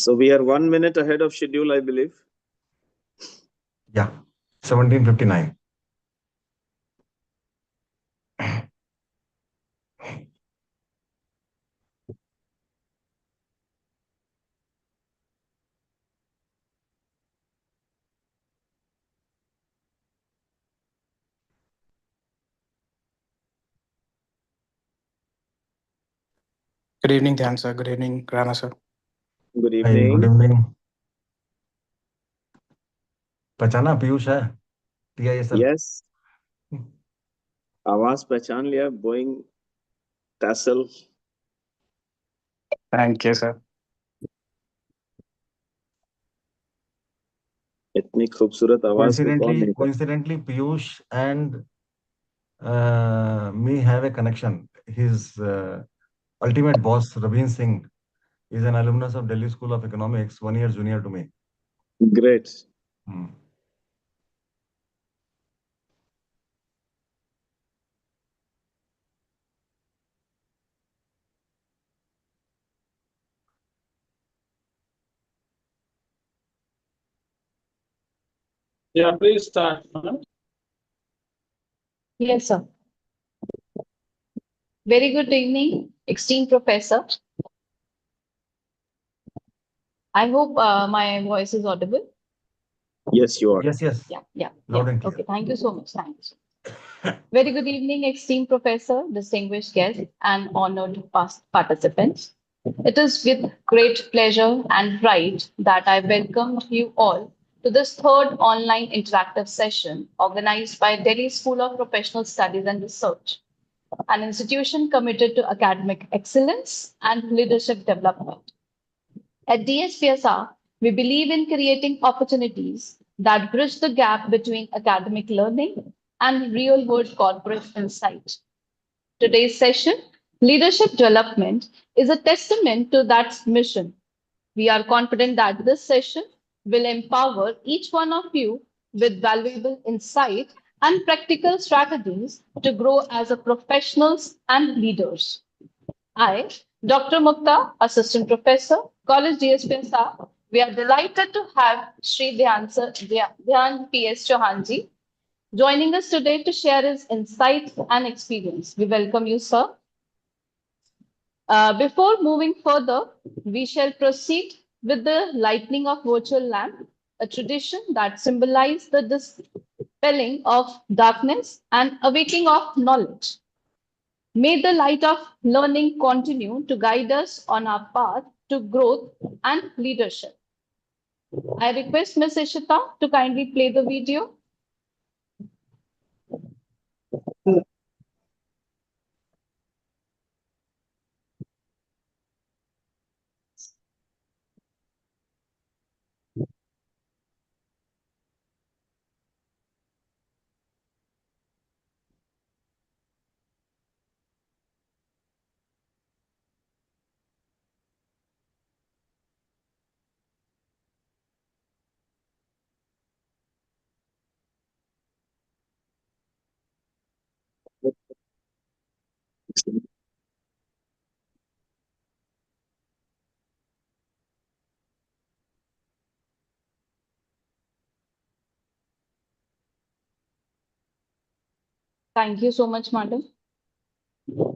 So we are 1 minute ahead of schedule, I believe. Yeah, 17:59. Good evening, Dhyan sir. Good evening, Rana sir. Good Hey, good evening. evening. पहचाना पीयूष है TISL. Yes, आवाज पहचान लिया. Boeing tassel. Thank you, sir. इतनी खूबसूरत आवाज को कौन नहीं करता? Coincidentally, Piyush and me have a connection. His ultimate boss, Raveen Singh, is an alumnus of Delhi School of Economics, 1 year junior to me. Great. Hmm. Yeah, please start. Yes, sir. Very good evening, esteemed professor. I hope my voice is audible. Yes, you are. Yes, Yeah. Loud and clear. Okay, thank you so much. Thanks. Very good evening, esteemed professor, distinguished guests, and honored past participants. It is with great pleasure and pride that I welcome you all to this third online interactive session organized by Delhi School of Professional Studies and Research, an institution committed to academic excellence and leadership development. At DSPSR, we believe in creating opportunities that bridge the gap between academic learning and real world corporate insight. Today's session, Leadership Development, is a testament to that mission. We are confident that this session will empower each one of you with valuable insight and practical strategies to grow as a professionals and leaders. I, Dr. Mukta, Assistant Professor, College DSPSR. We are delighted to have Shri Dhyan PS Chauhan joining us today to share his insights and experience. We welcome you, sir. Before moving further, we shall proceed with the lighting of virtual lamp, a tradition that symbolizes the dispelling of darkness and awakening of knowledge. May the light of learning continue to guide us on our path to growth and leadership. I request Ms. Ishita to kindly play the video. Thank you so much, madam.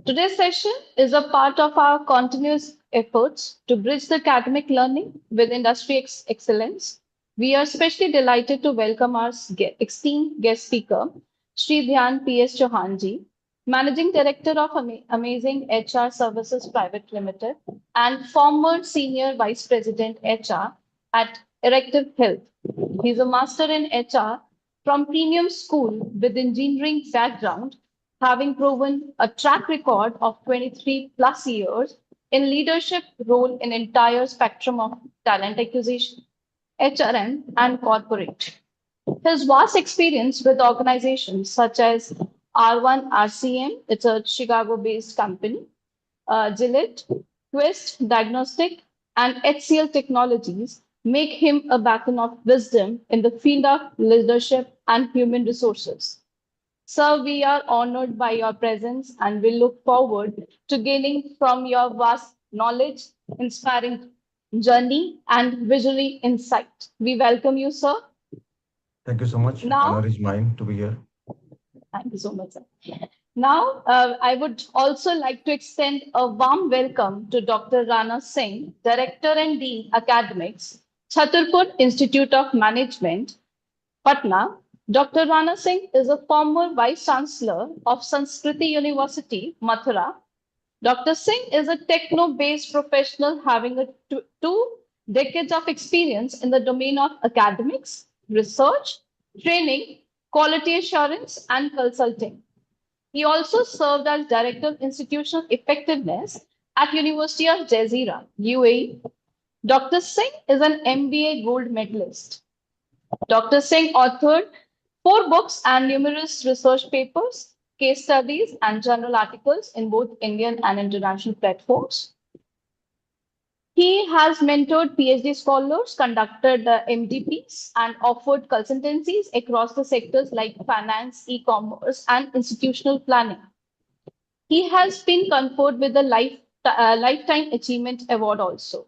Today's session is a part of our continuous efforts to bridge the academic learning with industry excellence. We are especially delighted to welcome our esteemed guest speaker, Shri Dhyan PS Chauhan, Managing Director of Amazing HR Services Private Limited and former Senior Vice President HR at Accretive Health. He's a master in HR from Premium School with engineering background, having proven a track record of 23 plus years in leadership role in entire spectrum of talent acquisition, HRM, and corporate. His vast experience with organizations such as R1 RCM, it's a Chicago-based company, Gillete, Quest Diagnostic, and HCL Technologies make him a beacon of wisdom in the field of leadership and human resources. Sir, we are honored by your presence and we look forward to gaining from your vast knowledge, inspiring journey, and visionary insight. We welcome you, sir. Thank you so much. Now, Honor is mine to be here. thank you so much, sir. Now, I would also like to extend a warm welcome to Dr. Rana Singh, Director and Dean Academics, Chhatarpur Institute of Management, Patna. Dr. Rana Singh is a former Vice Chancellor of Sanskriti University, Mathura. Dr. Singh is a techno-based professional having two decades of experience in the domain of academics, research, training, quality assurance, and consulting. He also served as Director of Institutional Effectiveness at University of Jazeera, UAE. Dr. Singh is an MBA gold medalist. Dr. Singh authored 4 books and numerous research papers, case studies, and journal articles in both Indian and international platforms. He has mentored PhD scholars, conducted MDPs, and offered consultancies across the sectors like finance, e-commerce, and institutional planning. He has been conferred with the Lifetime Achievement Award also.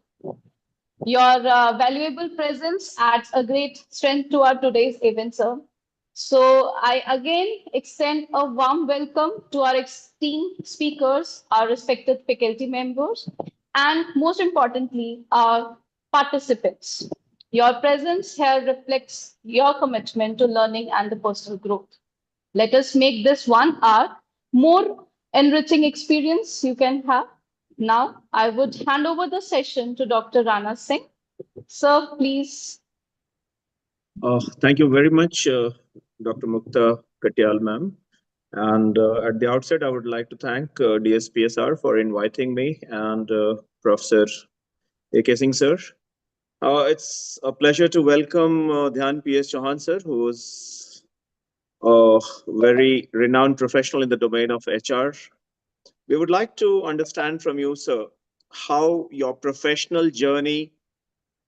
Your valuable presence adds a great strength to our today's event, sir. So I again extend a warm welcome to our esteemed speakers, our respected faculty members, and most importantly, our participants. Your presence here reflects your commitment to learning and the personal growth. Let us make this 1 hour more enriching experience you can have. Now, I would hand over the session to Dr. Rana Singh. Sir, please. Thank you very much, Dr. Mukta Katyal, ma'am. And at the outset, I would like to thank DSPSR for inviting me and Professor A.K. Singh, sir. It's a pleasure to welcome Dhyan P.S. Chauhan, sir, who is a very renowned professional in the domain of HR. We would like to understand from you, sir, how your professional journey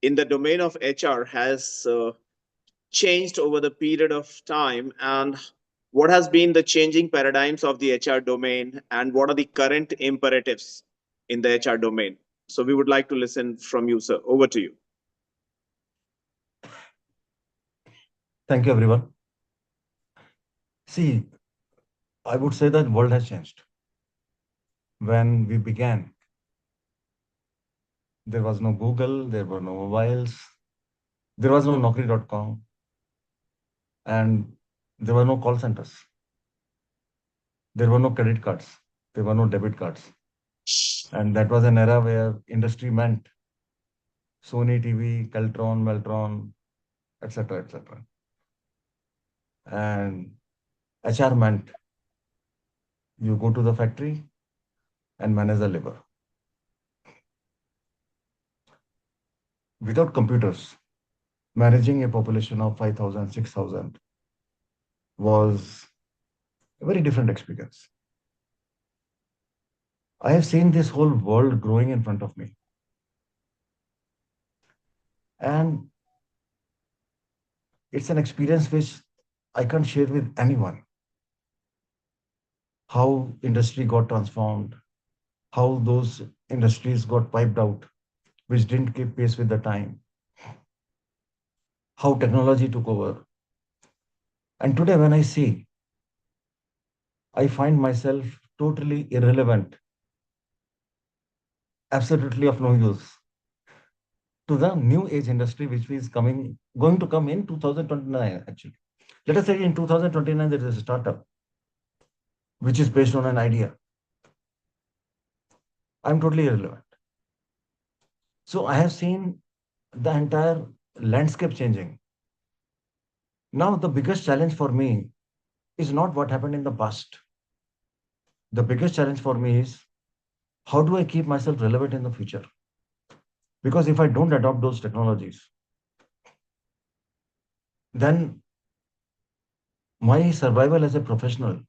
in the domain of HR has changed over the period of time, and what has been the changing paradigms of the HR domain, and what are the current imperatives in the HR domain. So we would like to listen from you, sir. Over to you. Thank you, everyone. See, I would say that the world has changed. When we began, there was no Google, there were no mobiles, there was no Naukri.com, and there were no call centers. There were no credit cards, there were no debit cards. And that was an era where industry meant Sony TV, Keltron, Meltron, etc., etc. And HR meant you go to the factory and manage the labor. Without computers, managing a population of 5,000, 6,000 was a very different experience. I have seen this whole world growing in front of me. And it's an experience which I can't share with anyone. How industry got transformed, how those industries got wiped out, which didn't keep pace with the time, how technology took over. And today when I see, I find myself totally irrelevant, absolutely of no use to the new age industry, which is going to come in 2029, actually. Let us say in 2029, there is a startup which is based on an idea. I'm totally irrelevant. So I have seen the entire landscape changing. Now, the biggest challenge for me is not what happened in the past. The biggest challenge for me is how do I keep myself relevant in the future? Because if I don't adopt those technologies, then my survival as a professional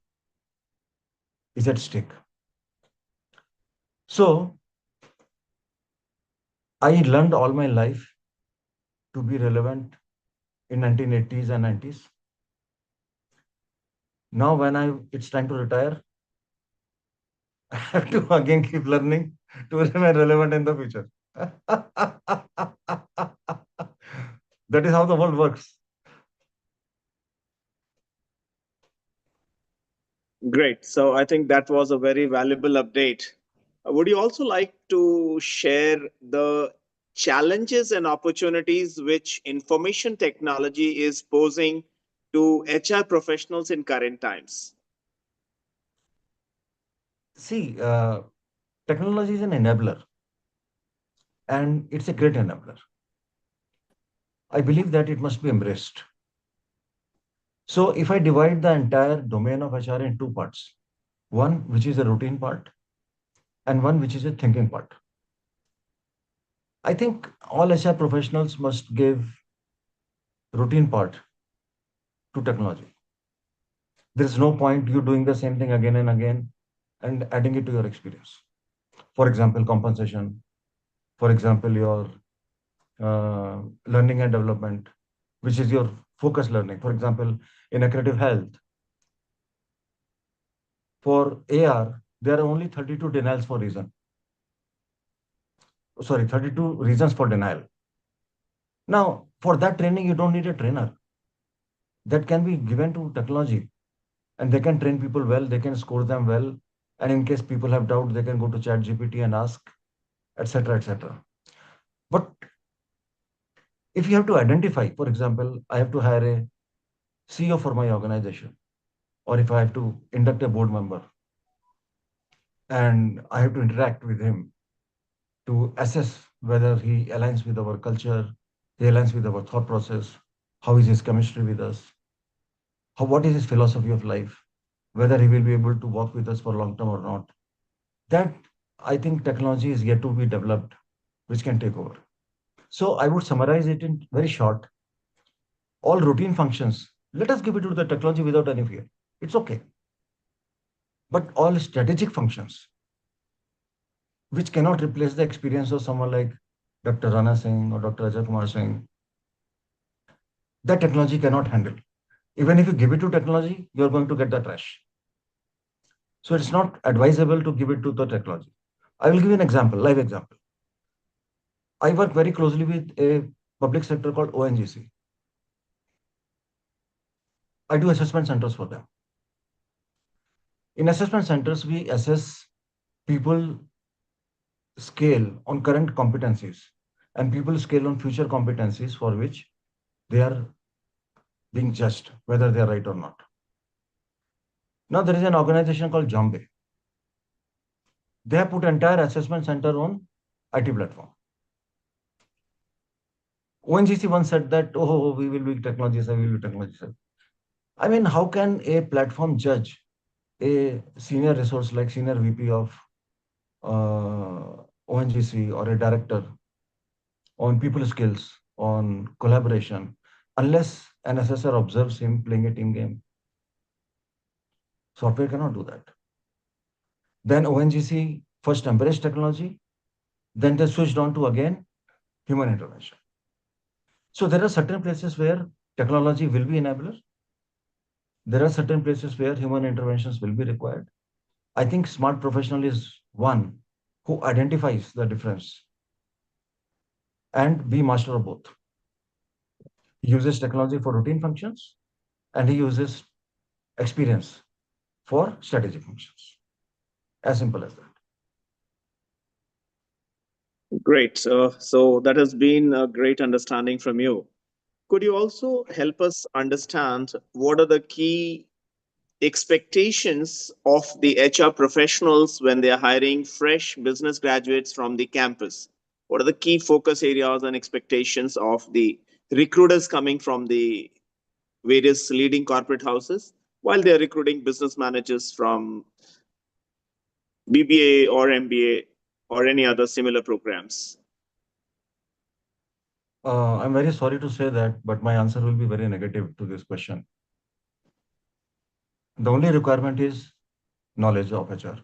is at stake. So I learned all my life to be relevant in 1980s and 90s. Now when it's time to retire, I have to again keep learning to remain relevant in the future. That is how the world works. Great. So I think that was a very valuable update. Would you also like to share the challenges and opportunities which information technology is posing to HR professionals in current times? See, technology is an enabler, and it's a great enabler. I believe that it must be embraced. So if I divide the entire domain of HR in two parts, one which is a routine part and one which is a thinking part, I think all HR professionals must give routine part to technology. There's no point you doing the same thing again and again and adding it to your experience. For example, compensation. For example, your learning and development, which is your focus learning. For example, in Accretive Health, for AR, there are only 32 denials for reason. Sorry, 32 reasons for denial. Now, for that training, you don't need a trainer. That can be given to technology, and they can train people well, they can score them well. And in case people have doubt, they can go to ChatGPT and ask, etc., etc. But if you have to identify, for example, I have to hire a CEO for my organization, or if I have to induct a board member and I have to interact with him to assess whether he aligns with our culture, he aligns with our thought process, how is his chemistry with us, what is his philosophy of life, whether he will be able to work with us for long term or not. That, I think, technology is yet to be developed, which can take over. So I would summarize it in very short. All routine functions, let us give it to the technology without any fear. It's okay. But all strategic functions, which cannot replace the experience of someone like Dr. Rana Singh or Dr. Ajay Kumar Singh, that technology cannot handle. Even if you give it to technology, you're going to get the trash. So it's not advisable to give it to the technology. I will give you an example, live example. I work very closely with a public sector called ONGC. I do assessment centers for them. In assessment centers, we assess people scale on current competencies and people scale on future competencies for which they are being judged, whether they are right or not. Now, there is an organization called Jambe. They have put entire assessment center on IT platform. ONGC once said that, oh, we will be technology, sir, we will be technology, sir. I mean, how can a platform judge a senior resource like senior VP of ONGC or a director on people skills, on collaboration, unless an assessor observes him playing a team game? Software cannot do that. Then ONGC first embraced technology, then they switched on to again human intervention. So there are certain places where technology will be enabler. There are certain places where human interventions will be required. I think smart professional is one who identifies the difference and be master of both. He uses technology for routine functions and he uses experience for strategic functions. As simple as that. Great. So that has been a great understanding from you. Could you also help us understand what are the key expectations of the HR professionals when they are hiring fresh business graduates from the campus? What are the key focus areas and expectations of the recruiters coming from the various leading corporate houses while they are recruiting business managers from BBA or MBA or any other similar programs? I'm very sorry to say that, but my answer will be very negative to this question. The only requirement is knowledge of HR.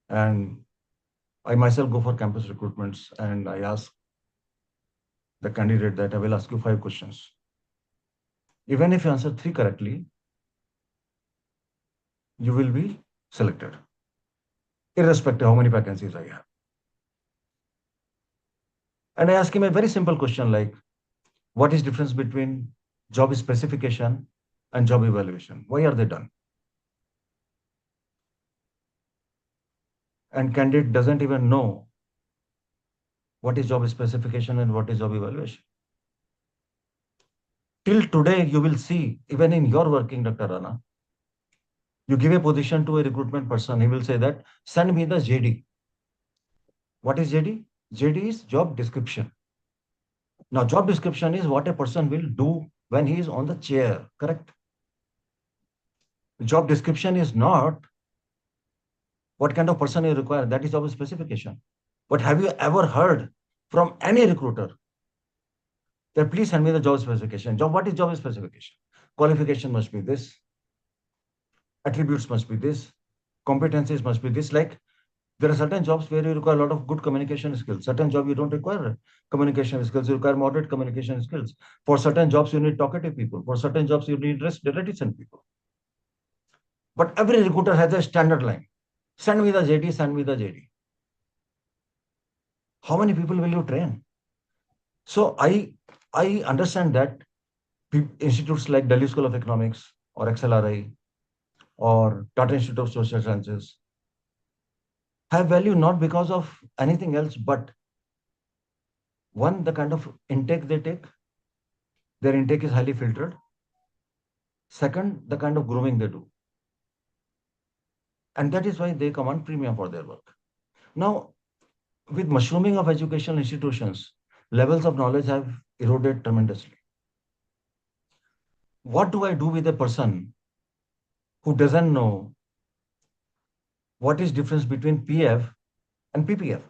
And I myself go for campus recruitments and I ask the candidate that I will ask you 5 questions. Even if you answer 3 correctly, you will be selected, irrespective of how many vacancies I have. And I ask him a very simple question like, what is difference between job specification and job evaluation? Why are they done? And candidate doesn't even know what is job specification and what is job evaluation. Till today, you will see, even in your working, Dr. Rana, you give a position to a recruitment person, he will say that, send me the JD. What is JD? JD is job description. Now, job description is what a person will do when he is on the chair, correct? Job description is not what kind of person you require. That is job specification. But have you ever heard from any recruiter that please send me the job specification? What is job specification? Qualification must be this. Attributes must be this. Competencies must be this. Like there are certain jobs where you require a lot of good communication skills. Certain job you don't require communication skills. You require moderate communication skills. For certain jobs, you need talkative people. For certain jobs, you need reticent people. But every recruiter has a standard line. Send me the JD, send me the JD. How many people will you train? So I understand that institutes like Delhi School of Economics or XLRI or Tata Institute of Social Sciences have value not because of anything else, but one, the kind of intake they take, their intake is highly filtered. Second, the kind of grooming they do. And that is why they command premium for their work. Now, with mushrooming of educational institutions, levels of knowledge have eroded tremendously. What do I do with a person who doesn't know what is difference between PF and PPF?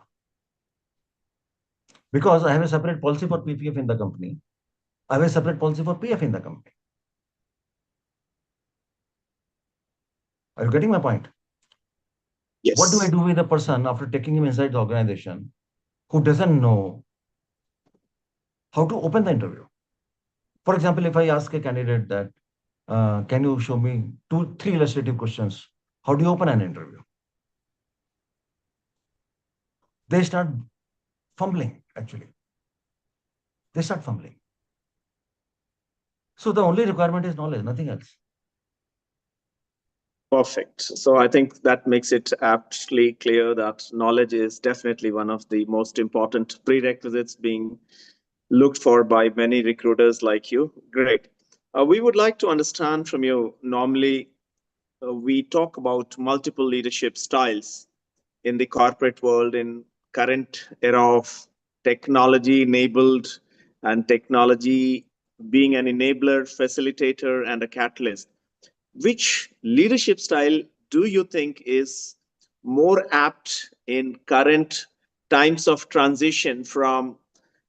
Because I have a separate policy for PPF in the company. I have a separate policy for PF in the company. Are you getting my point? Yes. What do I do with a person after taking him inside the organization who doesn't know how to open the interview? For example, if I ask a candidate that, can you show me 2-3 illustrative questions? How do you open an interview? They start fumbling, actually. They start fumbling. So the only requirement is knowledge, nothing else. Perfect. So I think that makes it aptly clear that knowledge is definitely one of the most important prerequisites being looked for by many recruiters like you. Great. We would like to understand from you. Normally, we talk about multiple leadership styles in the corporate world in current era of technology enabled and technology being an enabler, facilitator, and a catalyst. Which leadership style do you think is more apt in current times of transition from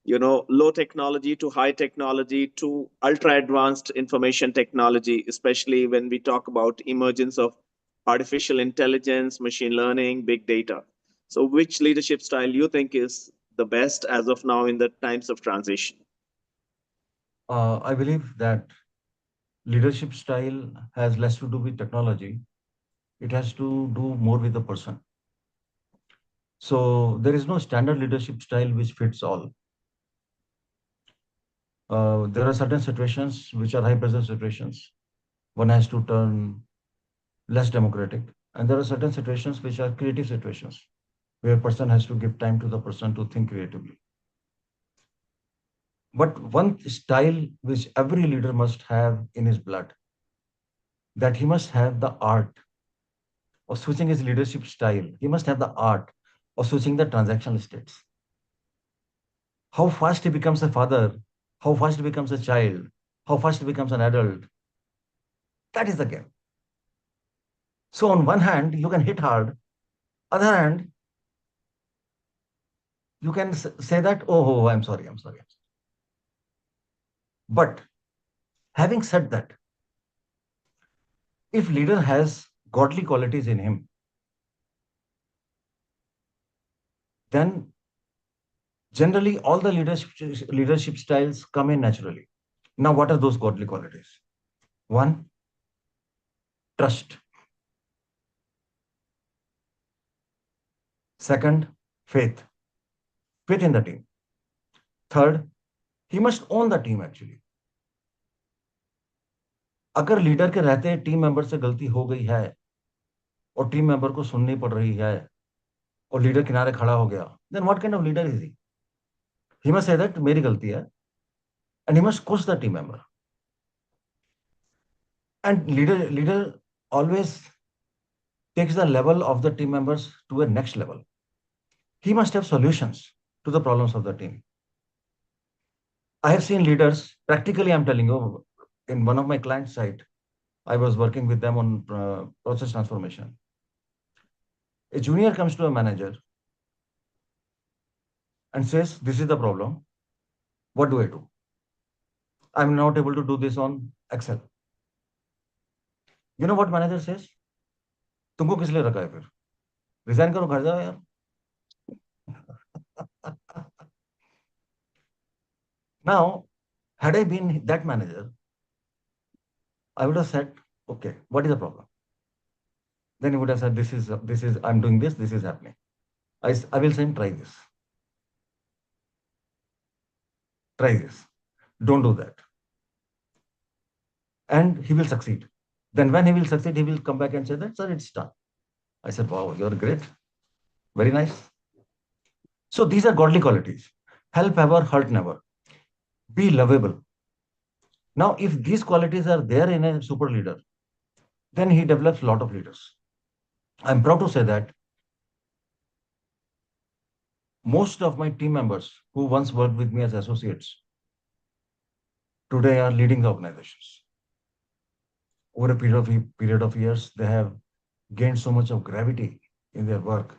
low technology to high technology to ultra advanced information technology, especially when we talk about emergence of artificial intelligence, machine learning, big data? So which leadership style you think is the best as of now in the times of transition? I believe that leadership style has less to do with technology. It has to do more with the person. So there is no standard leadership style which fits all. There are certain situations which are high pressure situations. One has to turn less democratic. And there are certain situations which are creative situations where a person has to give time to the person to think creatively. But one style which every leader must have in his blood, that he must have the art of switching his leadership style. He must have the art of switching the transactional states. How fast he becomes a father, how fast he becomes a child, how fast he becomes an adult, that is the game. So on one hand, you can hit hard. Other hand, you can say that, oh, I'm sorry. But having said that, if leader has godly qualities in him, then generally all the leadership styles come in naturally. Now, what are those godly qualities? One, trust. Second, faith. Faith in the team. Third, He must own the team actually. अगर leader के रहते team member से गलती हो गई है और team member को सुननी पड़ रही है और लीडर किनारे खड़ा हो गया, then what kind of leader is he? He must say that मेरी गलती है and he must coach the team member. And leader always takes the level of the team members to a next level. He must have solutions to the problems of the team. I have seen leaders, practically I'm telling you, in one of my client site, I was working with them on process transformation. A junior comes to a manager and says, this is the problem. What do I do? I'm not able to do this on Excel. You know what manager says? तुमको किस लिए रखा है फिर? Resign करो, घर जाओ यार. Now, had I been that manager, I would have said, okay, what is the problem? Then he would have said, this is, I'm doing this is happening. I will say, try this. Try this. Don't do that. And he will succeed. Then when he will succeed, he will come back and say that, sir, it's done. I said, wow, you're great. Very nice. So these are godly qualities. Help ever, hurt never. Be lovable. Now, if these qualities are there in a super leader, then he develops a lot of leaders. I'm proud to say that most of my team members who once worked with me as associates today are leading the organizations. Over a period of years, they have gained so much of gravity in their work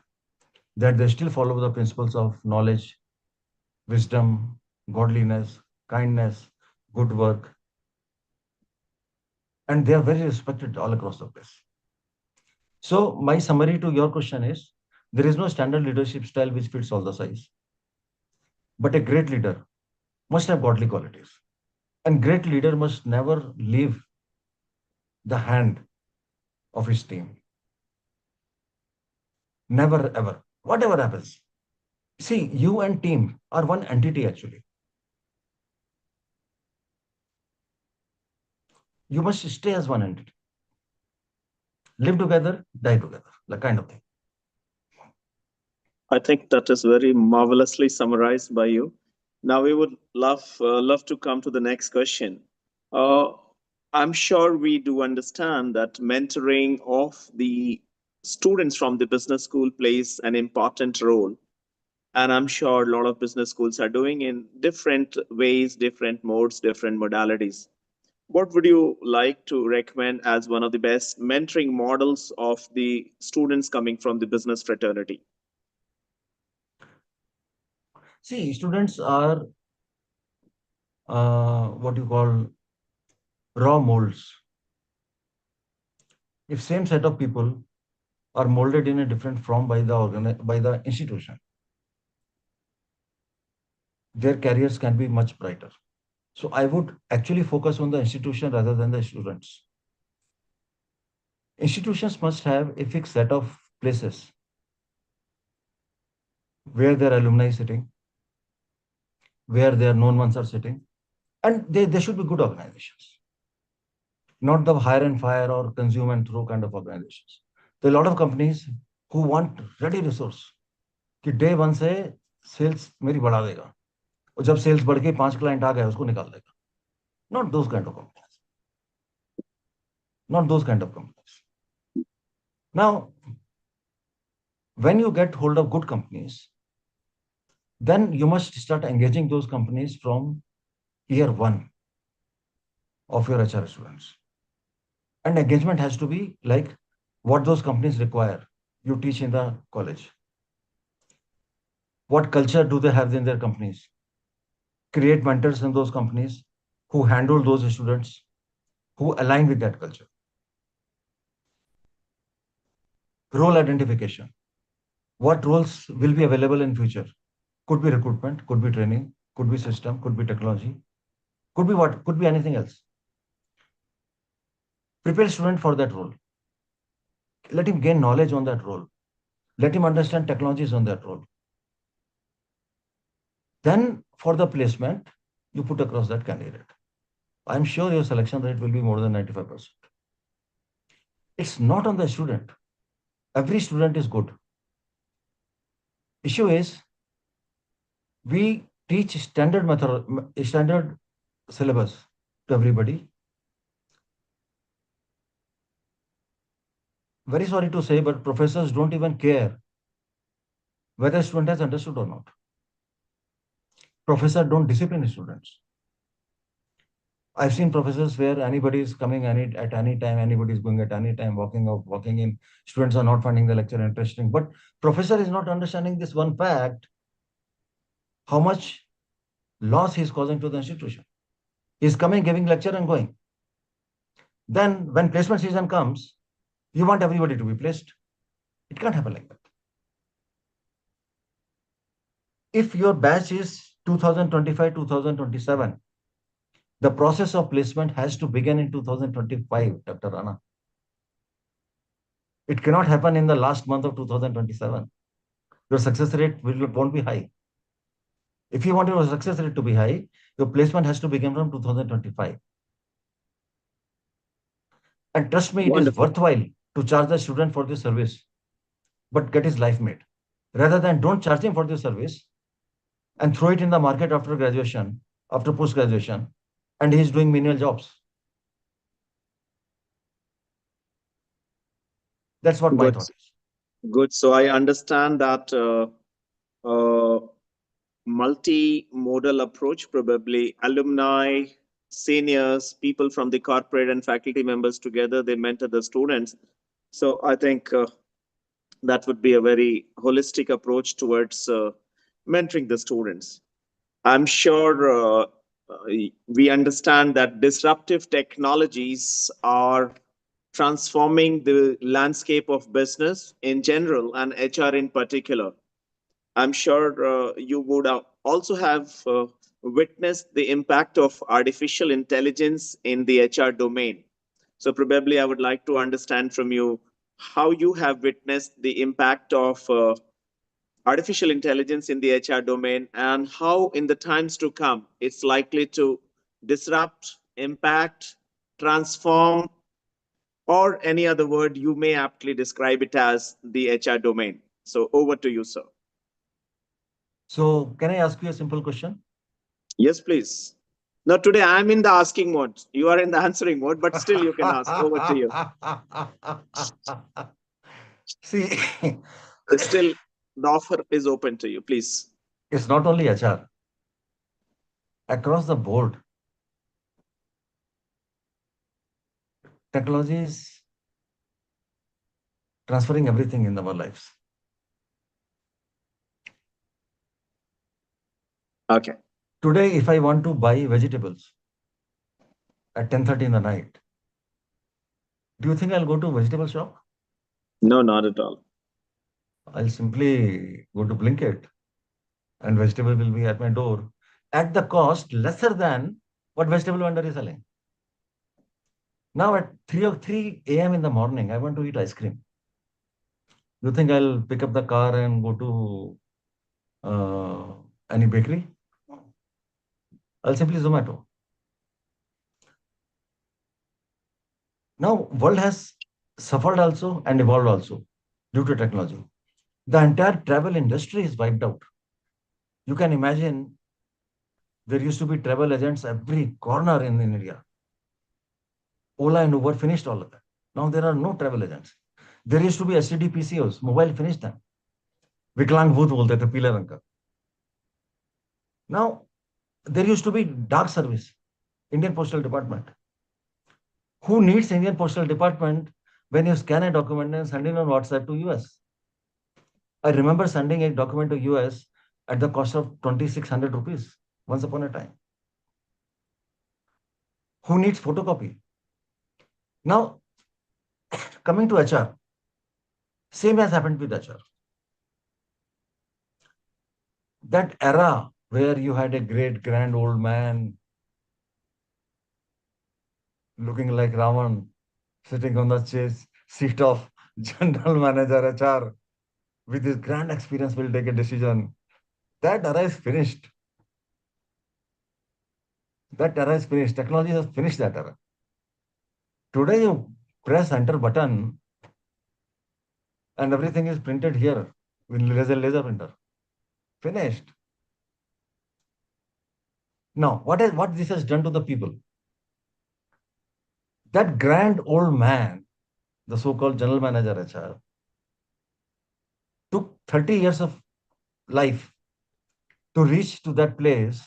that they still follow the principles of knowledge, wisdom, godliness, kindness, good work. And they are very respected all across the place. So my summary to your question is, there is no standard leadership style which fits all the size. But a great leader must have godly qualities. And great leader must never leave the hand of his team. Never, ever. Whatever happens. See, you and team are one entity actually. You must stay as one entity. Live together, die together, that kind of thing. I think that is very marvelously summarized by you. Now we would love to come to the next question. Uh, I'm sure we do understand that mentoring of the students from the business school plays an important role, and I'm sure a lot of business schools are doing in different ways, different modes, different modalities. What would you like to recommend as one of the best mentoring models of the students coming from the business fraternity? See, students are what you call raw molds. If same set of people are molded in a different form by the institution, their careers can be much brighter. So I would actually focus on the institution rather than the students. Institutions must have a fixed set of places where their alumni is sitting, where their known ones are sitting, and they should be good organizations, not the hire and fire or consume and throw kind of organizations. There are a lot of companies who want ready resource कि day one से sales मेरी बढ़ा देगा और जब sales बढ़ के 5 client आ गए उसको निकाल देगा. Not those kind of companies. Not those kind of companies. Now, when you get hold of good companies, then you must start engaging those companies from year one of your HR students. And engagement has to be like what those companies require. You teach in the college. What culture do they have in their companies? Create mentors in those companies who handle those students, who align with that culture. Role identification. What roles will be available in future? Could be recruitment, could be training, could be system, could be technology, could be what? Could be anything else. Prepare student for that role. Let him gain knowledge on that role. Let him understand technologies on that role. Then for the placement, you put across that candidate. I'm sure your selection rate will be more than 95%. It's not on the student. Every student is good. Issue is, we teach standard syllabus to everybody. Very sorry to say, but professors don't even care whether a student has understood or not. Professors don't discipline students. I've seen professors where anybody is coming at any time, anybody is going at any time, walking out, walking in. Students are not finding the lecture interesting. But professor is not understanding this one fact, how much loss he's causing to the institution. He's coming, giving lecture and going. Then when placement season comes, you want everybody to be placed. It can't happen like that. If your batch is 2025, 2027, the process of placement has to begin in 2025, Dr. Rana. It cannot happen in the last month of 2027. Your success rate won't be high. If you want your success rate to be high, your placement has to begin from 2025. And trust me, it is worthwhile to charge the student for this service, but get his life made. Rather than don't charge him for this service and throw it in the market after graduation, after post-graduation, and he's doing menial jobs. That's what my thought is. Good. So I understand that multimodal approach, probably alumni, seniors, people from the corporate and faculty members together, they mentor the students. So I think that would be a very holistic approach towards mentoring the students. I'm sure we understand that disruptive technologies are transforming the landscape of business in general and HR in particular. I'm sure you would also have witnessed the impact of artificial intelligence in the HR domain. So probably I would like to understand from you how you have witnessed the impact of artificial intelligence in the HR domain and how in the times to come it's likely to disrupt, impact, transform, or any other word you may aptly describe it as the HR domain. So over to you, sir. So can I ask you a simple question? Yes, please. Now, today I'm in the asking mode. You are in the answering mode, but still you can ask. Over to you. See, Still, the offer is open to you, please. it's not only HR. Across the board, technology is transferring everything in our lives. Okay. Today, if I want to buy vegetables at 10:30 in the night, do you think I'll go to a vegetable shop? No, not at all. I'll simply go to Blinkit and vegetable will be at my door at the cost lesser than what vegetable vendor is selling. Now at 3 a.m. in the morning, I want to eat ice cream. You think I'll pick up the car and go to any bakery? I'll simply Zomato. Now, world has suffered also and evolved also due to technology. The entire travel industry is wiped out. You can imagine there used to be travel agents every corner in India. Ola and Uber finished all of that. Now there are no travel agents. There used to be STD PCOs, mobile finished them. Viklang Bhoot bolte the पीले रंग का. Now there used to be dark service, Indian Postal Department. Who needs Indian Postal Department when you scan a document and send it on WhatsApp to US? I remember sending a document to US at the cost of 2,600 rupees once upon a time. Who needs photocopy? Now, coming to HR, same has happened with HR. That era where you had a great grand old man looking like Raman, sitting on the seat of general manager HR with his grand experience will take a decision. That era is finished. That era is finished. Technology has finished that era. Today, you press enter button and everything is printed here with laser printer. Finished. Now, what this has done to the people? That grand old man, the so-called general manager HR, took 30 years of life to reach to that place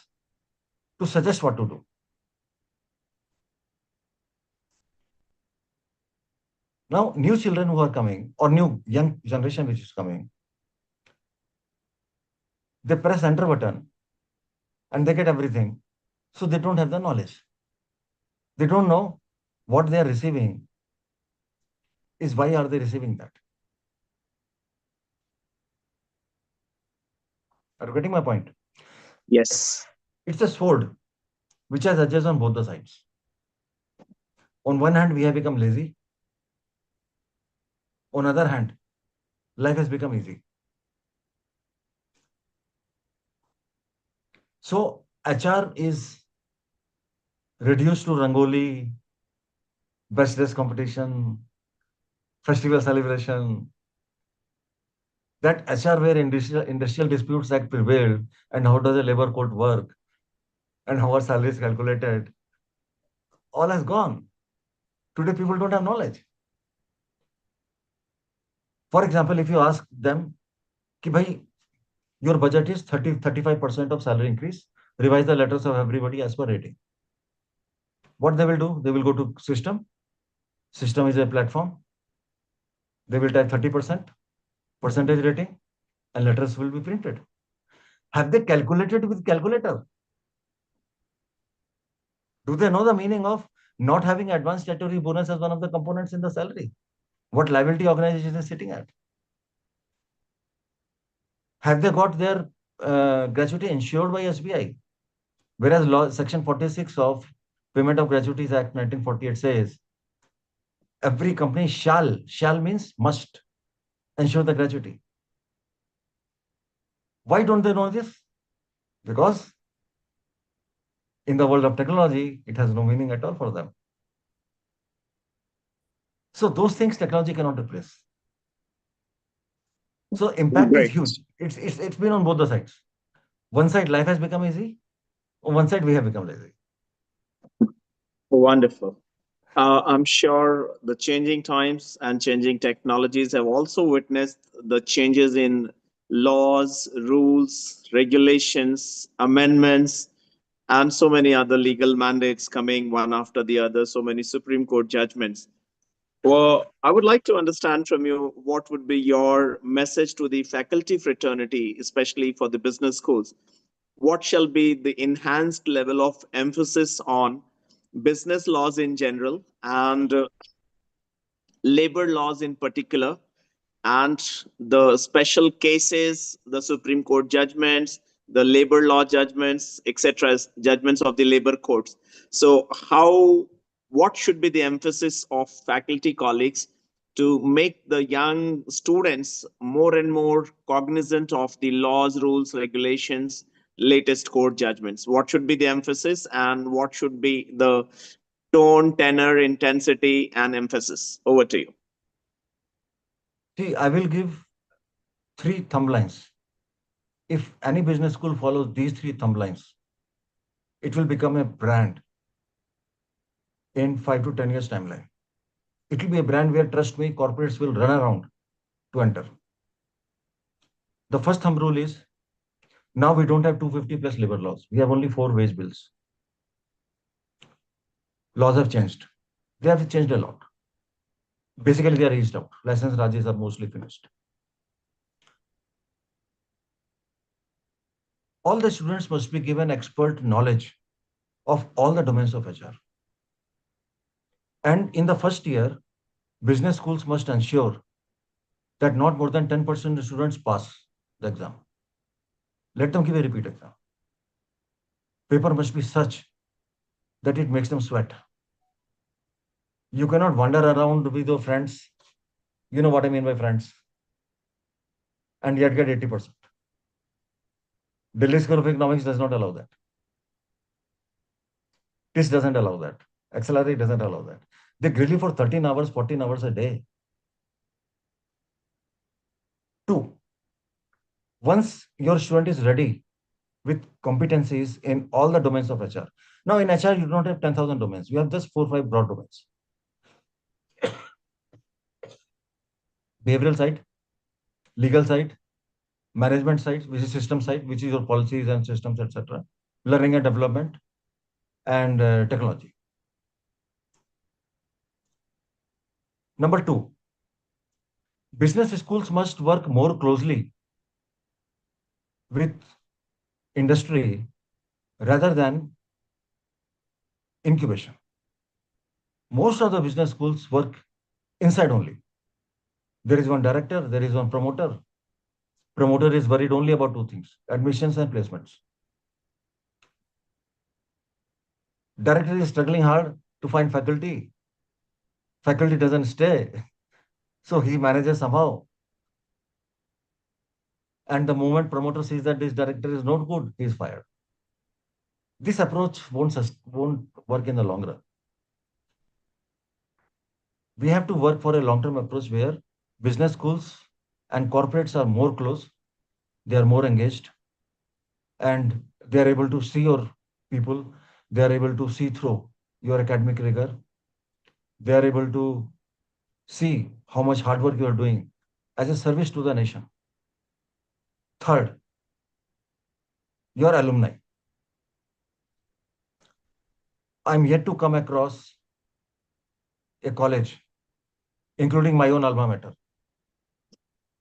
to suggest what to do. Now, new children who are coming, or new young generation which is coming, they press enter button and they get everything. So they don't have the knowledge. They don't know what they are receiving is why are they receiving that. Are you getting my point? Yes. It's a sword which has edges on both the sides. On one hand, we have become lazy. On other hand, life has become easy. So HR is reduced to Rangoli, best dress competition, festival celebration. That HR where industrial disputes act prevailed, and how does a labor court work, and how are salaries calculated, all has gone. Today, people don't have knowledge. For example, if you ask them, ki bhai, your budget is 35% of salary increase, revise the letters of everybody as per rating. What they will do? They will go to system. System is a platform. They will type 30% percentage rating and letters will be printed. Have they calculated with calculator? Do they know the meaning of not having advanced statutory bonus as one of the components in the salary? What liability organization is sitting at? Have they got their gratuity insured by SBI? Whereas law section 46 of Payment of Gratuities Act 1948 says every company shall means must ensure the gratuity. Why don't they know this? Because in the world of technology, it has no meaning at all for them. So those things technology cannot replace. So impact is Great. huge. It's been on both the sides. One side life has become easy. On one side we have become lazy. Wonderful. I'm sure the changing times and changing technologies have also witnessed the changes in laws, rules, regulations, amendments, and so many other legal mandates coming one after the other, so many Supreme Court judgments. Well, I would like to understand from you what would be your message to the faculty fraternity, especially for the business schools. What shall be the enhanced level of emphasis on business laws in general and labor laws in particular, and the special cases, the Supreme Court judgments, the labor law judgments, etc., judgments of the labor courts. So, what should be the emphasis of faculty colleagues to make the young students more and more cognizant of the laws, rules, regulations, latest court judgments? What should be the emphasis, and what should be the tone, tenor, intensity, and emphasis? Over to you. See, I will give 3 thumb lines. If any business school follows these 3 thumb lines, it will become a brand in 5 to 10 years timeline. It will be a brand where, trust me, corporates will run around to enter. The first thumb rule is, now we don't have 250 plus labor laws. We have only 4 wage bills. Laws have changed. They have changed a lot. Basically, they are eased out. License Rajas are mostly finished. All the students must be given expert knowledge of all the domains of HR. And in the first year, business schools must ensure that not more than 10% of students pass the exam. Let them give a repeat exam. Paper must be such that it makes them sweat. You cannot wander around with your friends. You know what I mean by friends. And yet get 80%. Delhi School of Economics does not allow that. TIS doesn't allow that. XLRE doesn't allow that. They grill you for 13 hours, 14 hours a day. 2, once your student is ready with competencies in all the domains of HR. Now in HR, you do not have 10,000 domains. You have just 4 or 5 broad domains. Behavioral side, legal side, management side, which is system side, which is your policies and systems, etc. Learning and development, and technology. Number 2, business schools must work more closely with industry rather than incubation. Most of the business schools work inside only. There is one director, there is one promoter. Promoter is worried only about 2 things: admissions and placements. Director is struggling hard to find faculty. Faculty doesn't stay. So he manages somehow. And the moment promoter sees that this director is not good, he is fired. This approach won't work in the long run. We have to work for a long-term approach where business schools and corporates are more close, they are more engaged, and they are able to see your people, they are able to see through your academic rigor, they are able to see how much hard work you are doing as a service to the nation. Third, your alumni. I'm yet to come across a college, including my own alma mater,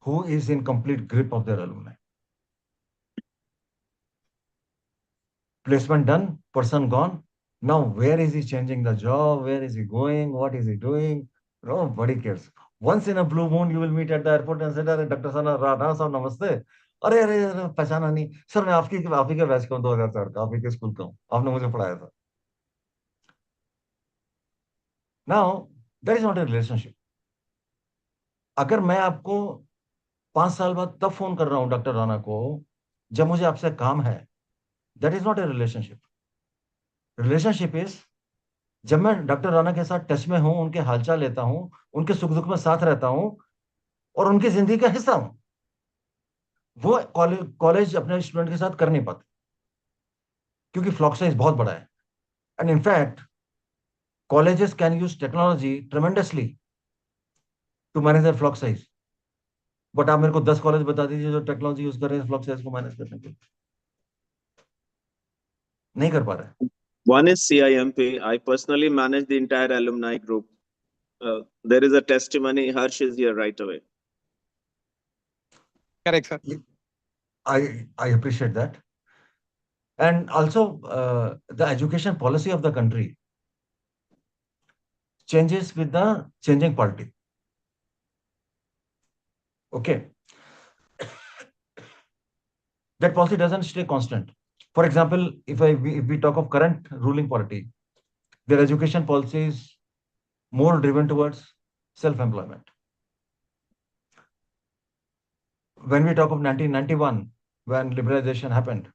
who is in complete grip of their alumni. Placement done, person gone. Now, where is he changing the job? Where is he going? What is he doing? Nobody cares. Once in a blue moon, you will meet at the airport and say, Dr. Sana, Rana, sir, namaste. अरे पहचाना नहीं sir, मैं आप ही के batch का हूँ 2004 का, आप ही के स्कूल का हूँ, आपने मुझे पढ़ाया था. Now, that is not a relationship. अगर मैं आपको 5 साल बाद तब फोन कर रहा हूँ डॉक्टर राणा को जब मुझे आपसे काम है, that is not a relationship. Relationship is जब मैं डॉक्टर राणा के साथ टच में हूं, उनके हालचाल लेता हूं, उनके सुख दुख में साथ रहता हूं और उनकी जिंदगी का हिस्सा हूं. वो कॉलेज अपने स्टूडेंट के साथ कर नहीं पाते क्योंकि फ्लॉक साइज बहुत बड़ा है. And in fact colleges can use technology tremendously to manage their flock size. But आप मेरे को 10 कॉलेज बता दीजिए जो टेक्नोलॉजी यूज कर रहे हैं फ्लॉक साइज को मैनेज करने के लिए. नहीं कर पा रहे. One is CIMP. I personally manage the entire alumni group. There is a testimony. Harsh is here right away. Correct, sir. I appreciate that. And also, the education policy of the country changes with the changing party. Okay. That policy doesn't stay constant. For example, if we talk of current ruling party, their education policy is more driven towards self-employment. When we talk of 1991, when liberalization happened,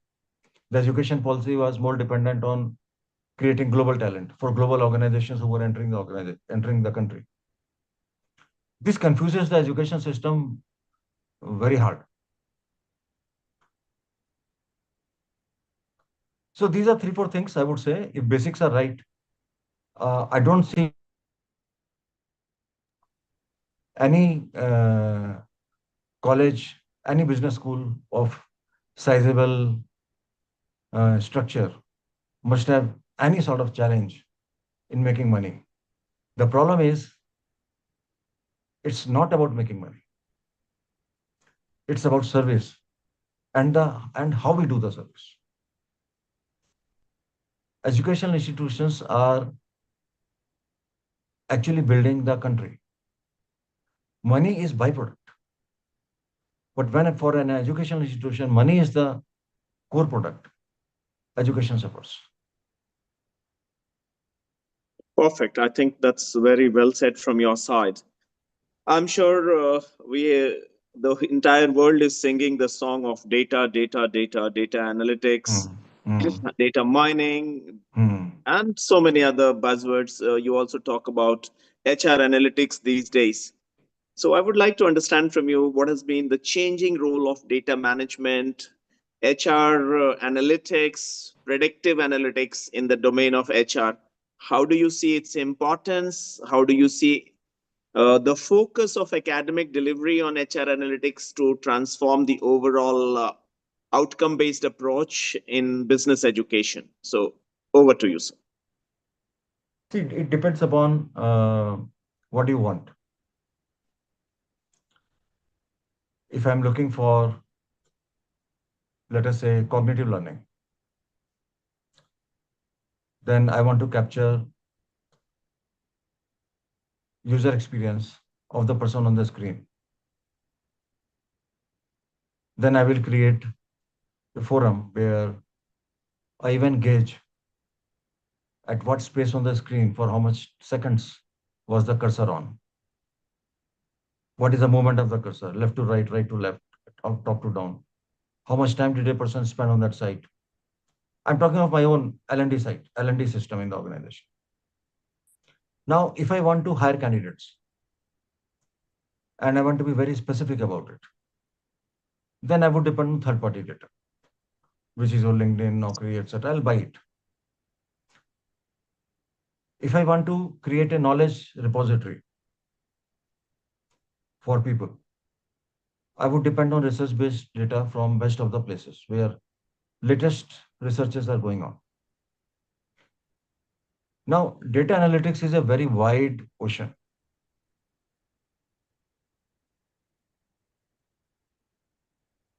the education policy was more dependent on creating global talent for global organizations who were entering the country. This confuses the education system very hard. So these are 3-4 things I would say. If basics are right, I don't see any college, any business school of sizable structure must have any sort of challenge in making money. The problem is, it's not about making money. It's about service and how we do the service. Educational institutions are actually building the country. Money is byproduct. But when for an educational institution, money is the core product, education suffers. Perfect. I think that's very well said from your side. I'm sure the entire world is singing the song of data analytics, data mining, and so many other buzzwords. You also talk about HR analytics these days. So I would like to understand from you what has been the changing role of data management, HR analytics, predictive analytics in the domain of HR. How do you see its importance? How do you see the focus of academic delivery on HR analytics to transform the overall outcome based approach in business education? So, over to you, sir. See, it depends upon what you want. If I'm looking for, let us say, cognitive learning, then I want to capture user experience of the person on the screen. Then I will create a forum where I even gauge at what space on the screen for how much seconds was the cursor on. What is the movement of the cursor, left to right to left, top to down? How much time did a person spend on that site? I'm talking of my own L&D site, L&D system in the organization. Now, if I want to hire candidates and I want to be very specific about it, then I would depend on third-party data, which is on LinkedIn, Naukri, etc. I'll buy it. If I want to create a knowledge repository for people, I would depend on research-based data from best of the places where latest researches are going on. Now, data analytics is a very wide ocean.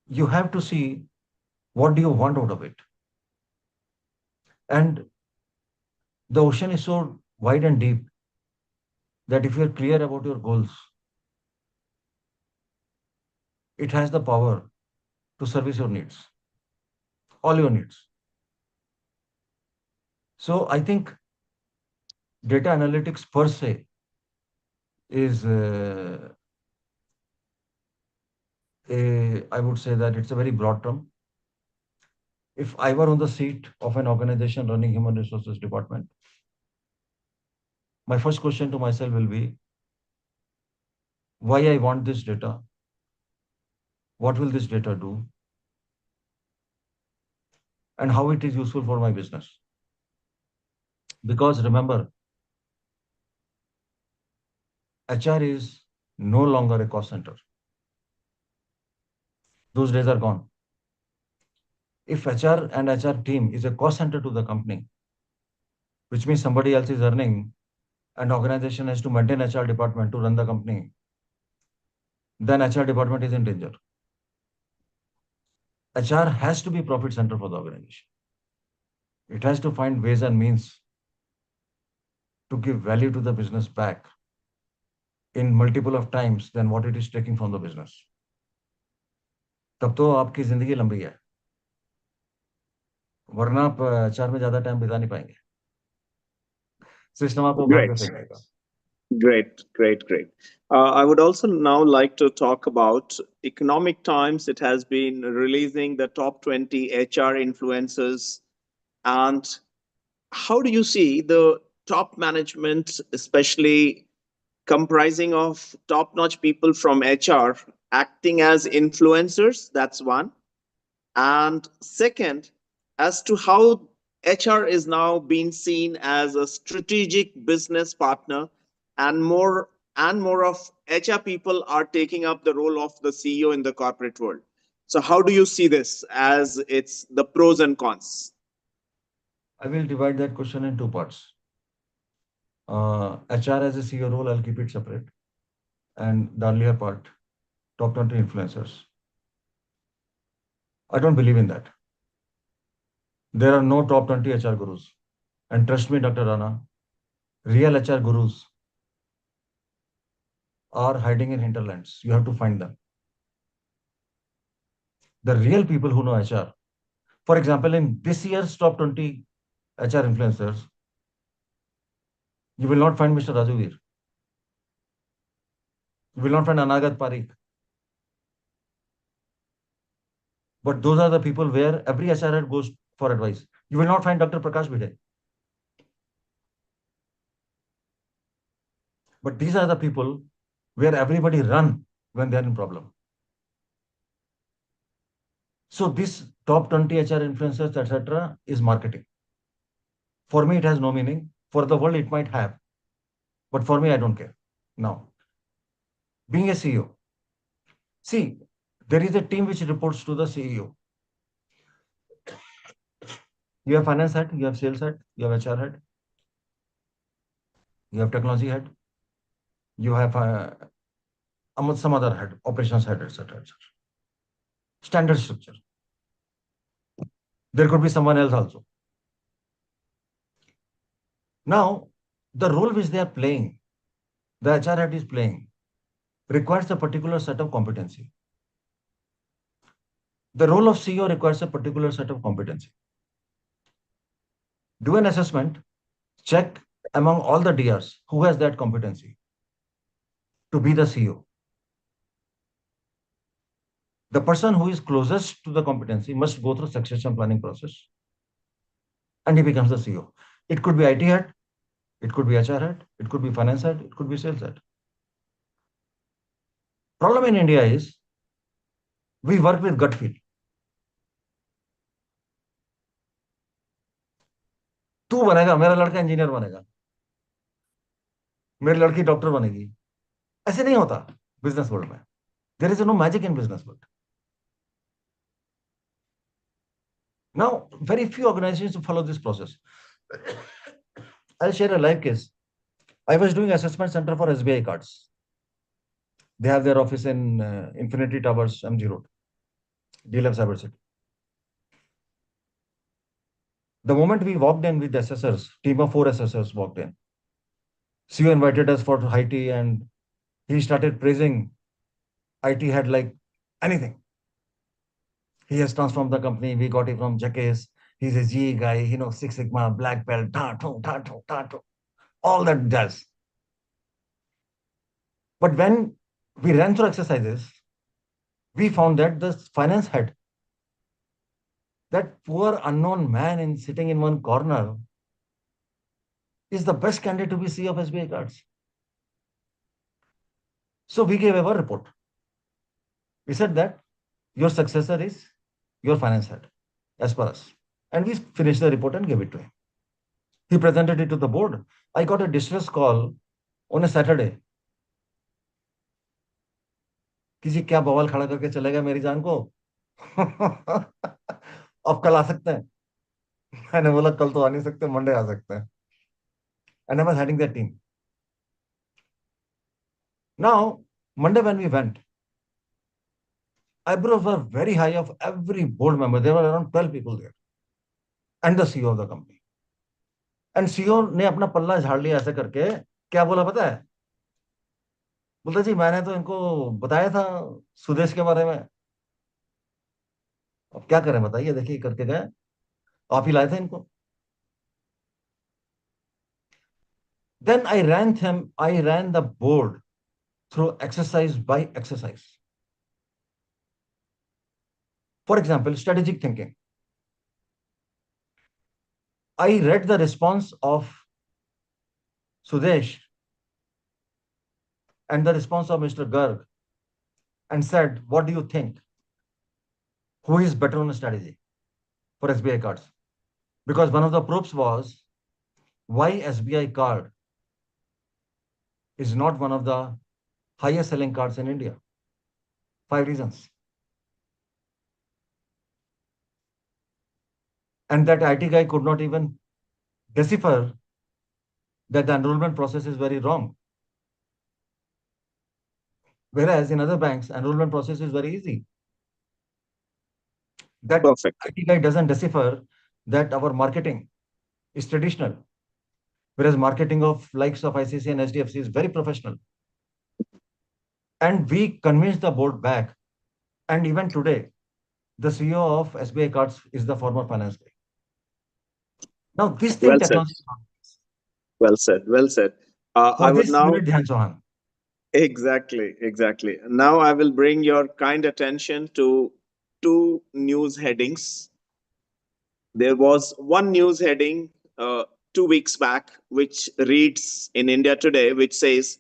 You have to see what do you want out of it. And the ocean is so wide and deep that if you're clear about your goals, it has the power to service your needs, all your needs. So I think data analytics per se is I would say that it's a very broad term. If I were on the seat of an organization running human resources department, my first question to myself will be, why I want this data? What will this data do? And how it is useful for my business? Because remember, HR is no longer a cost center. Those days are gone. If HR and HR team is a cost center to the company, which means somebody else is earning and organization has to maintain HR department to run the company, then HR department is in danger. HR has to be profit center for the organization. It has to find ways and means to give value to the business back in multiple of times than what it is taking from the business. तब तो आपकी जिंदगी लंबी है, वरना आप HR में ज्यादा टाइम बिता नहीं पाएंगे. सिस्टम आपको भाग के फेंकेगा. Great. I would also now like to talk about Economic Times. It has been releasing the top 20 HR influencers. And how do you see the top management, especially comprising of top-notch people from HR, acting as influencers? That's one. And second, as to how HR is now being seen as a strategic business partner, and more of HR people are taking up the role of the CEO in the corporate world. So how do you see this as it's the pros and cons? I will divide that question in two parts. HR as a CEO role, I'll keep it separate. And the earlier part, top 20 influencers. I don't believe in that. There are no top 20 HR gurus. And trust me, Dr. Rana, real HR gurus are hiding in hinterlands. You have to find them. The real people who know HR. For example, in this year's top 20 HR influencers, you will not find Mr. Raju Veer. You will not find Anagat Parikh. But those are the people where every HR head goes for advice. You will not find Dr. Prakash Bide. But these are the people where everybody run when they're in problem. So this top 20 HR influencers, etc., is marketing. For me, it has no meaning. For the world, it might have. But for me, I don't care. Now, being a CEO, see, there is a team which reports to the CEO. You have finance head, you have sales head, you have HR head, you have technology head, you have some other head, operations head, etc., etc. Standard structure. There could be someone else also. Now, the role which they are playing, the HR head is playing, requires a particular set of competency. The role of CEO requires a particular set of competency. Do an assessment, check among all the DRs who has that competency to be the CEO. The person who is closest to the competency must go through succession planning process and he becomes the CEO. It could be IT head, it could be HR head, it could be finance head, it could be sales head. Problem in India is we work with gut feel. तू बनेगा, मेरा लड़का engineer बनेगा, मेरी लड़की doctor बनेगी. ऐसे नहीं होता बिजनेस वर्ल्ड में. There is no magic in business world. Now, very few organizations follow this process. I'll share a live case. I was doing assessment center for SBI cards. They have their office in Infinity Towers, MG Road, DLF Cyber City. The moment we walked in with the assessors, team of 4 assessors walked in. CEO invited us for high tea and he started praising IT head like anything. He has transformed the company. We got it from Jacques. He's a GE guy, Six Sigma, black belt, all that does. But when we ran through exercises, we found that the finance head, that poor unknown man sitting in one corner, is the best candidate to be CEO of SBI cards. So we gave our report. We said that your successor is your finance head, as per us. And we finished the report and gave it to him. He presented it to the board. I got a distress call on a Saturday. किसी क्या बवाल खड़ा करके चलेगा मेरी जान को. अब कल आ सकते हैं. मैंने बोला कल तो आ नहीं सकते, मंडे आ सकते हैं. And I was heading that team. Now, Monday when we went, eyebrows were very high of every board member. There were around 12 people there. And the CEO of the company. And CEO ने अपना पल्ला झाड़ लिया ऐसे करके. क्या बोला पता है? बोलता जी मैंने तो इनको बताया था सुदेश के बारे में. अब क्या करें बताइए, देखिए करके गए. आप ही लाए थे इनको. Then I ran the board through exercise by exercise. For example, strategic thinking. I read the response of Sudesh and the response of Mr. Garg and said, what do you think? Who is better on a strategy for SBI cards? Because one of the proofs was why SBI card is not one of the highest selling cards in India. 5 reasons. And that IT guy could not even decipher that the enrollment process is very wrong. Whereas in other banks, enrollment process is very easy. That Perfect. IT guy doesn't decipher that our marketing is traditional. Whereas marketing of likes of ICC and SDFC is very professional. And we convinced the board back. And even today, the CEO of SBI Cards is the former finance guy. Now, this thing Well said. technology. Well said. Well said. For I would this, now you need Dhyan Chauhan. exactly. Now I will bring your kind attention to 2 news headings. There was one news heading 2 weeks back, which reads in India Today, which says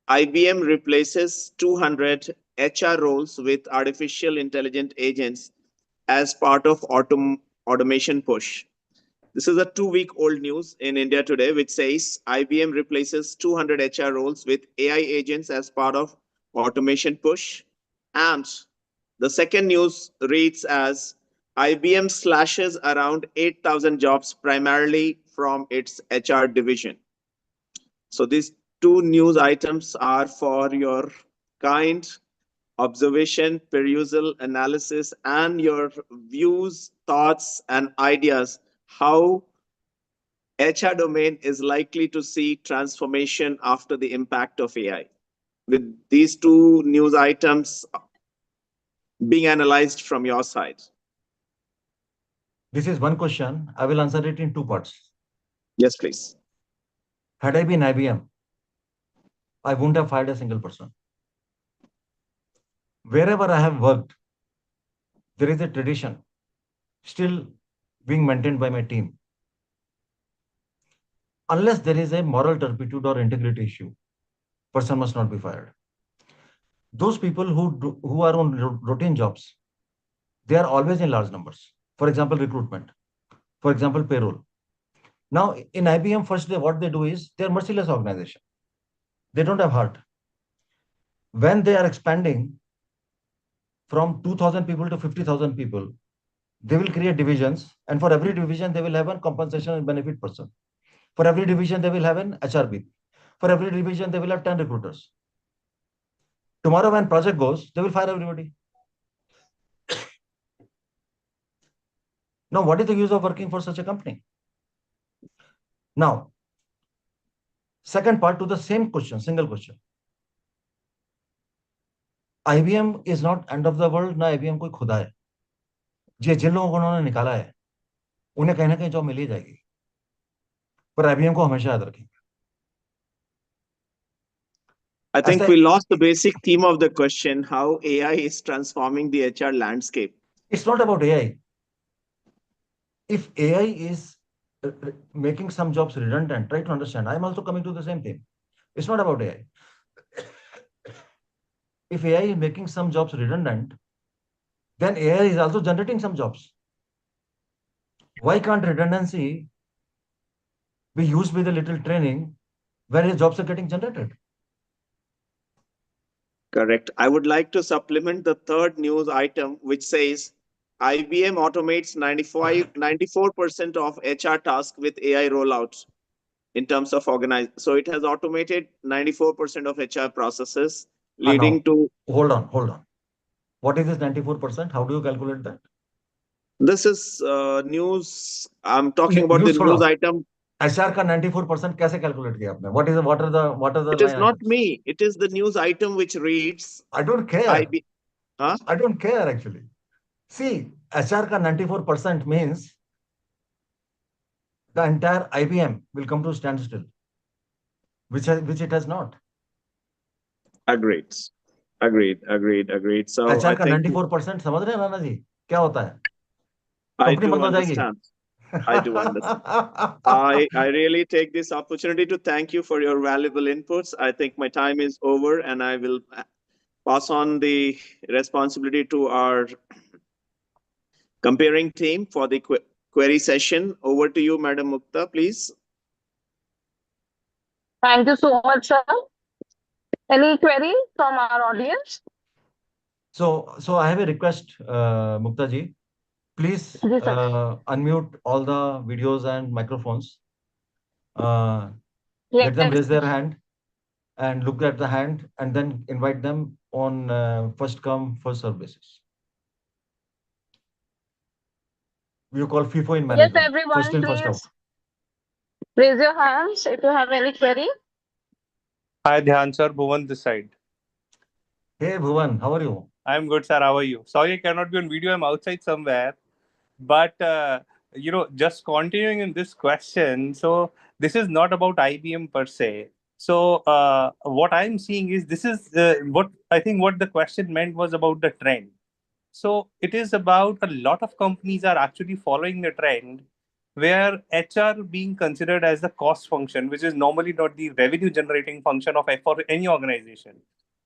IBM replaces 200 HR roles with artificial intelligent agents as part of automation push. This is a 2 week old news in India today, which says IBM replaces 200 HR roles with AI agents as part of automation push. And the second news reads as IBM slashes around 8,000 jobs primarily from its HR division. So these two news items are for your kind observation, perusal, analysis, and your views, thoughts, and ideas how HR domain is likely to see transformation after the impact of AI. With these two news items being analyzed from your side. This is one question. I will answer it in two parts. Yes, please. Had I been IBM, I wouldn't have fired a single person. Wherever I have worked, there is a tradition still being maintained by my team. Unless there is a moral turpitude or integrity issue, person must not be fired. Those people who are on routine jobs, they are always in large numbers. For example, recruitment. For example, payroll. Now, in IBM, firstly, what they do is they're merciless organization. They don't have heart. When they are expanding from 2,000 people to 50,000 people, they will create divisions. And for every division, they will have a compensation and benefit person. For every division, they will have an HRB. For every division, they will have 10 recruiters. Tomorrow, when project goes, they will fire everybody. Now, what is the use of working for such a company? Now, second part to the same question, single question. IBM is not end of the world, ना IBM कोई खुदा है. जिन लोगों को उन्होंने निकाला है, उन्हें कहीं ना कहीं जॉब मिल ही जाएगी. पर IBM को हमेशा याद रखेंगे. I think we lost the basic theme of the question, how AI is transforming the HR landscape. It's not about AI. If AI is making some jobs redundant, try to understand. I'm also coming to the same thing. It's not about AI. If AI is making some jobs redundant, then AI is also generating some jobs. Why can't redundancy be used with a little training where jobs are getting generated? Correct. I would like to supplement the third news item, which says IBM automates 94% of HR tasks with AI rollouts in terms of organize. So it has automated 94% of HR processes, leading to. Hold on. What is this 94%? How do you calculate that? This is news. I'm talking about the news item. HR का 94% कैसे calculate किया आपने? What are the It is not me. It is the news item which reads. I don't care. I don't care actually. See, HR का 94% means the entire IBM will come to standstill, which it has not. Agreed. So HR का 94% समझ रहे हैं राणा जी? क्या होता है? I do understand. I really take this opportunity to thank you for your valuable inputs. I think my time is over and I will pass on the responsibility to our comparing team for the query session. Over to you, Madam Mukta, please. Thank you so much, sir. Any query from our audience? So I have a request, Mukta ji. Please unmute all the videos and microphones. Let them raise their hand and look at the hand and then invite them on first come, first serve basis. We call FIFO in management. Yes, everyone, first in, first out. Raise your hands if you have any query. Hi, Dhyan sir, Bhuvan this side. Hey, Bhuvan, how are you? I'm good, sir. How are you? Sorry, I cannot be on video. I'm outside somewhere. But, just continuing in this question, so this is not about IBM per se. So what I'm seeing is this is what I think what the question meant was about the trend. So it is about a lot of companies are actually following the trend where HR being considered as the cost function, which is normally not the revenue generating function of for any organization.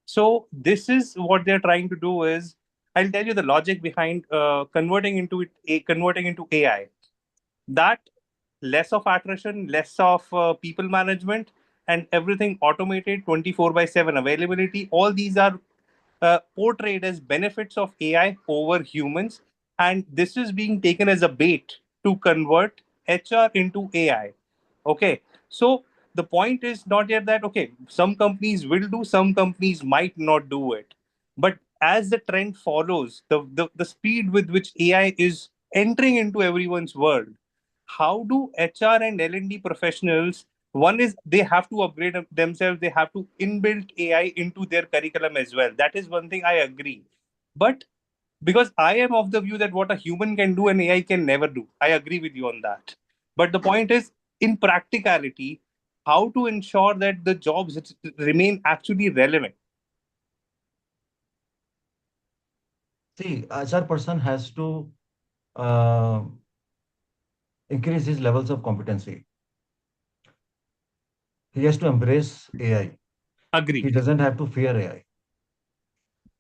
So this is what they're trying to do is, I'll tell you the logic behind converting into AI. That less of attrition, less of people management, and everything automated, 24/7 availability. All these are portrayed as benefits of AI over humans, and this is being taken as a bait to convert HR into AI. Okay, so the point is not yet that okay, some companies will do, some companies might not do it, but as the trend follows, the speed with which AI is entering into everyone's world, how do HR and L&D professionals, one is they have to upgrade themselves, they have to inbuilt AI into their curriculum as well. That is one thing I agree. But because I am of the view that what a human can do, an AI can never do. I agree with you on that. But the point is, in practicality, how to ensure that the jobs remain actually relevant. See, HR person has to uh, increase his levels of competency. He has to embrace AI. Agree. He doesn't have to fear AI.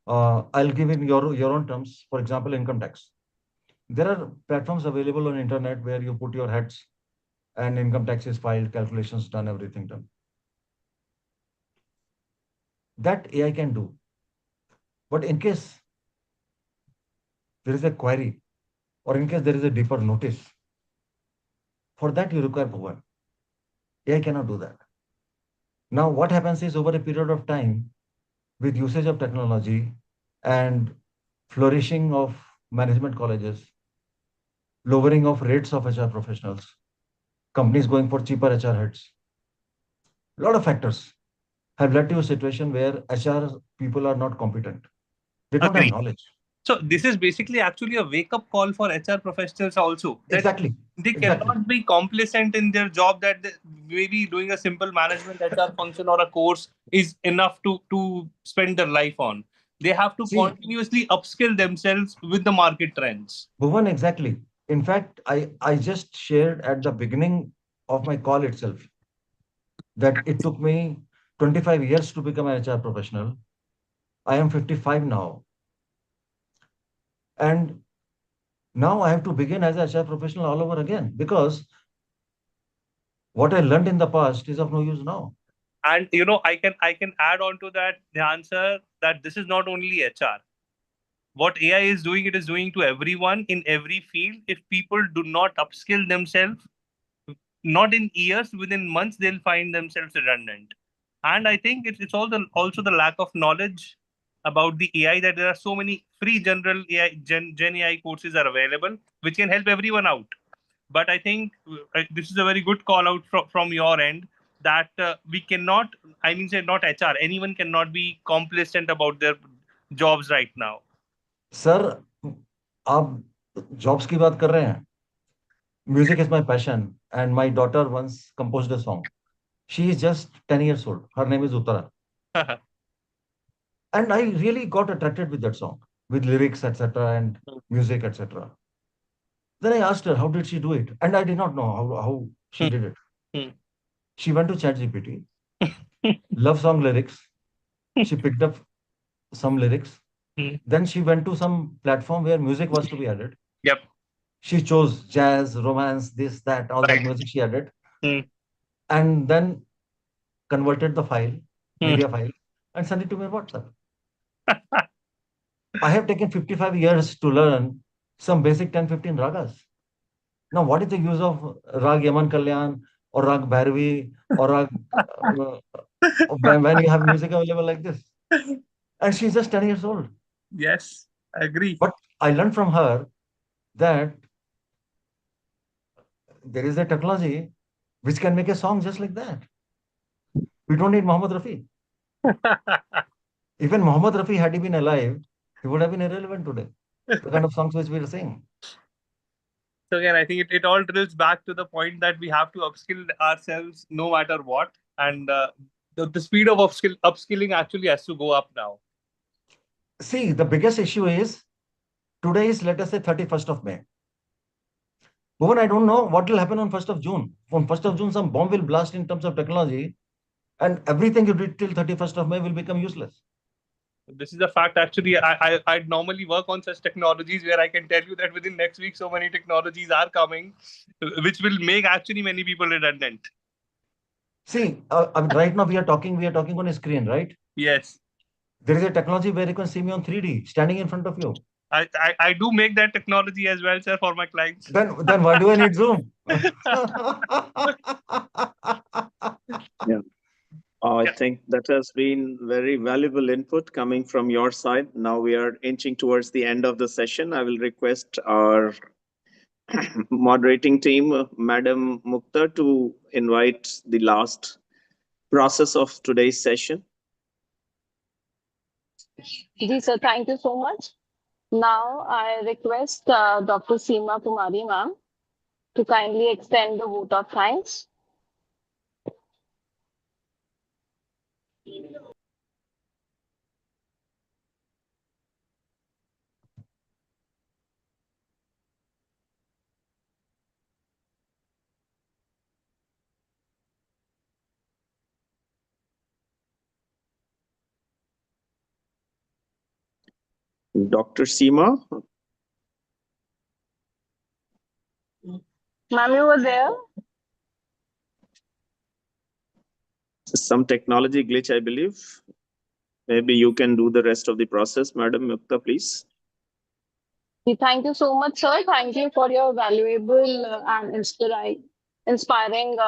I'll give in your own terms. For example, income tax. There are platforms available on internet where you put your heads and income tax is filed, calculations done, everything done. That AI can do. But in case there is a query or in case there is a deeper notice, for that you require Bhuvan. AI cannot do that. Now, what happens is over a period of time, with usage of technology and flourishing of management colleges, lowering of rates of HR professionals, companies going for cheaper HR heads, a lot of factors have led to a situation where HR people are not competent. They don't have Agree. knowledge. So this is basically actually a wake-up call for HR professionals also. That Exactly. they Exactly. cannot be complacent in their job, that maybe doing a simple management HR function or a course is enough to spend their life on. They have to See, continuously upskill themselves with the market trends. Bhuvan, exactly. In fact, I just shared at the beginning of my call itself that it took me 25 years to become an HR professional. I am 55 now. And now I have to begin as an HR professional all over again because what I learned in the past is of no use now. And I can add on to that the answer that this is not only HR. What AI is doing, it is doing to everyone in every field. If people do not upskill themselves, not in years, within months, they'll find themselves redundant. And I think it's also the lack of knowledge about the AI, that there are so many free general AI, Gen AI courses are available, which can help everyone out. But I think this is a very good call out from your end, that we cannot, I mean, say not HR, anyone cannot be complacent about their jobs right now. Sir आप jobs की बात कर रहे हैं music is my passion and my daughter once composed a song she is just 10 years old her name is Uttara and I really got attracted with that song with lyrics etc and music etc. Then I asked her how did she do it and I did not know how she did it. She went to ChatGPT, love song lyrics, she picked up some lyrics, then she went to some platform where music was to be added. Yep. She chose jazz, romance, this, that, all that Right. music she added, Hmm. and then converted the file, Hmm. media file, and sent it to me on WhatsApp. I have taken 55 years to learn some basic 10-15 ragas. Now, what is the use of Rag Yaman Kalyan or Rag Bhairavi or Rag when you have music available like this? And she's just 10 years old. Yes, I agree. But I learned from her that there is a technology which can make a song just like that. We don't need Muhammad Rafi. Even Muhammad Rafi, had he been alive, he would have been irrelevant today. The kind of songs which we are singing. So again, I think it all drills back to the point that we have to upskill ourselves no matter what, and the speed of upskilling actually has to go up now. See, the biggest issue is today is, let us say, 31st of May. Bhuvan, I don't know what will happen on 1st of June. On 1st of June, some bomb will blast in terms of technology, and everything you did till 31st of May will become useless. This is a fact. Actually, I normally work on such technologies where I can tell you that within next week, so many technologies are coming, which will make actually many people redundant. See, right now we are talking on a screen, right? Yes. There is a technology where you can see me on 3D, standing in front of you. I do make that technology as well, sir, for my clients. Then why do I need Zoom? Yeah. I think that has been very valuable input coming from your side. Now we are inching towards the end of the session. I will request our moderating team, Madam Mukta, to invite the last process of today's session. Ji sir, thank you so much. Now I request Dr. Seema Kumari ma'am to kindly extend the vote of thanks. Dr. Seema, Ma'am, you were there? some technology glitch, I believe. Maybe you can do the rest of the process. Madam Mukta, please. Thank you so much, sir. Thank you for your valuable and inspiring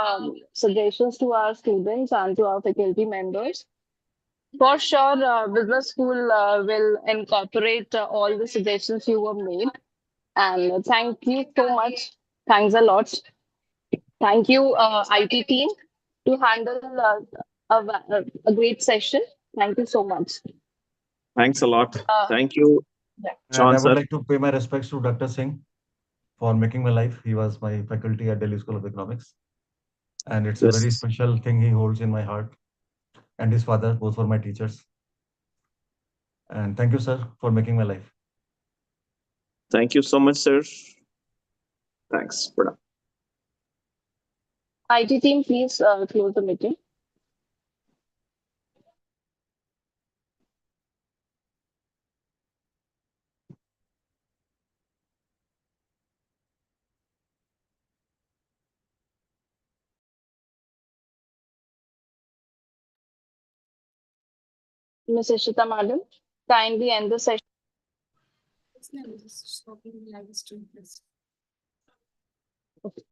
suggestions to our students and to our faculty members. For sure, business school will incorporate all the suggestions you have made. And thank you so much. Thanks a lot. Thank you, IT team, to handle a great session. Thank you so much. Thanks a lot. Thank you, And I Chauhan would sir. like to pay my respects to Dr. Singh for making my life. He was my faculty at Delhi School of Economics. And it's a very Yes. special thing he holds in my heart. And his father, both were my teachers. And thank you, sir, for making my life. Thank you so much, sir. Thanks. Pradam. IT team, please close the meeting. Ms. Ishita madam, kindly end the session. It's not just stopping live stream. Okay.